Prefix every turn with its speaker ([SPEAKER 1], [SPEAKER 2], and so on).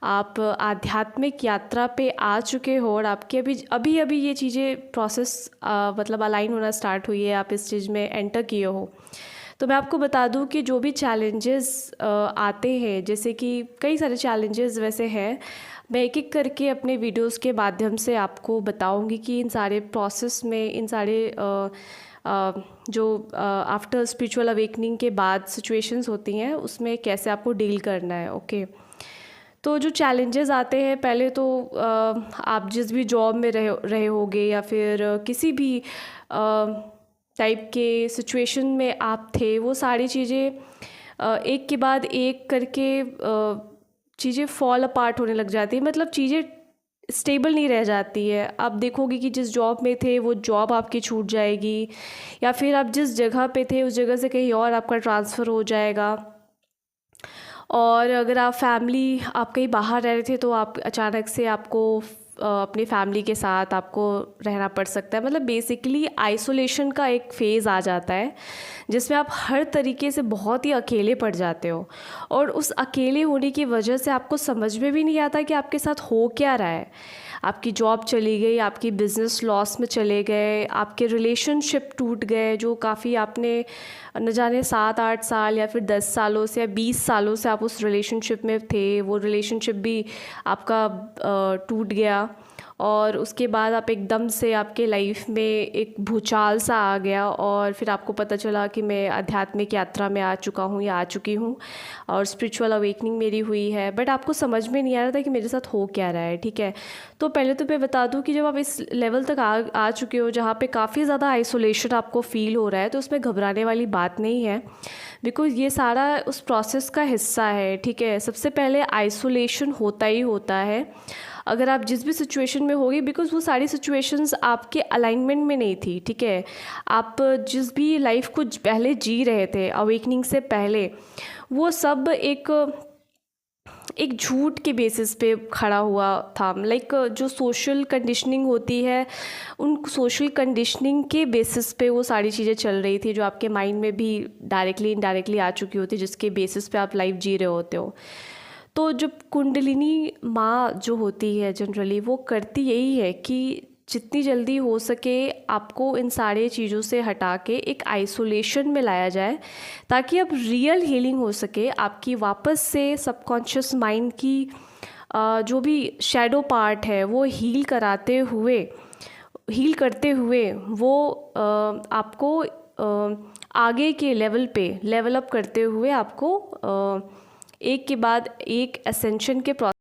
[SPEAKER 1] आप आध्यात्मिक यात्रा पे आ चुके हो और आपके अभी अभी ये चीज़ें प्रोसेस मतलब अलाइन होना स्टार्ट हुई है, आप इस चीज़ में एंटर किए हो, तो मैं आपको बता दूं कि जो भी चैलेंजेस आते हैं, जैसे कि कई सारे चैलेंजेस वैसे हैं, मैं एक एक करके अपने वीडियोस के माध्यम से आपको बताऊंगी कि इन सारे प्रोसेस में, इन सारे जो आफ्टर स्पिरिचुअल अवेकनिंग के बाद सिचुएशंस होती हैं उसमें कैसे आपको डील करना है। ओके, तो जो चैलेंजेस आते हैं, पहले तो आप जिस भी जॉब में रहे होगे या फिर किसी भी टाइप के सिचुएशन में आप थे, वो सारी चीज़ें एक के बाद एक करके चीज़ें फॉल अपार्ट होने लग जाती है, मतलब चीज़ें स्टेबल नहीं रह जाती है। आप देखोगे कि जिस जॉब में थे वो जॉब आपकी छूट जाएगी, या फिर आप जिस जगह पे थे उस जगह से कहीं और आपका ट्रांसफ़र हो जाएगा। और अगर आप फैमिली, आप कहीं बाहर रह रहे थे तो आप अचानक से आपको अपनी फैमिली के साथ आपको रहना पड़ सकता है। मतलब बेसिकली आइसोलेशन का एक फ़ेज़ आ जाता है जिसमें आप हर तरीके से बहुत ही अकेले पड़ जाते हो, और उस अकेले होने की वजह से आपको समझ में भी नहीं आता कि आपके साथ हो क्या रहा है। आपकी जॉब चली गई, आपकी बिज़नेस लॉस में चले गए, आपके रिलेशनशिप टूट गए जो काफ़ी आपने न जाने 7-8 साल या फिर 10 सालों से या 20 सालों से आप उस रिलेशनशिप में थे, वो रिलेशनशिप भी आपका टूट गया। और उसके बाद आप एकदम से आपके लाइफ में एक भूचाल सा आ गया, और फिर आपको पता चला कि मैं आध्यात्मिक यात्रा में आ चुका हूँ या आ चुकी हूँ और स्पिरिचुअल अवेकनिंग मेरी हुई है, बट आपको समझ में नहीं आ रहा था कि मेरे साथ हो क्या रहा है। ठीक है, तो पहले तो मैं बता दूं कि जब आप इस लेवल तक आ चुके हो जहाँ पे काफ़ी ज़्यादा आइसोलेशन आपको फील हो रहा है, तो उसमें घबराने वाली बात नहीं है, बिकॉज़ ये सारा उस प्रोसेस का हिस्सा है। ठीक है, सबसे पहले आइसोलेशन होता ही होता है अगर आप जिस भी सिचुएशन में होगी, बिकॉज़ वो सारी सिचुएशंस आपके अलाइनमेंट में नहीं थी। ठीक है, आप जिस भी लाइफ को पहले जी रहे थे अवेकनिंग से पहले, वो सब एक झूठ के बेसिस पे खड़ा हुआ था। लाइक जो सोशल कंडीशनिंग होती है, उन सोशल कंडीशनिंग के बेसिस पे वो सारी चीज़ें चल रही थी जो आपके माइंड में भी डायरेक्टली इनडायरेक्टली आ चुकी होती है, जिसके बेसिस पे आप लाइफ जी रहे होते हो। तो जब कुंडलिनी माँ जो होती है जनरली, वो करती यही है कि जितनी जल्दी हो सके आपको इन सारे चीज़ों से हटा के एक आइसोलेशन में लाया जाए, ताकि अब रियल हीलिंग हो सके आपकी। वापस से सबकॉन्शियस माइंड की जो भी शैडो पार्ट है वो हील करते हुए वो आपको आगे के लेवल पे लेवल अप करते हुए आपको एक के बाद एक असेंशन के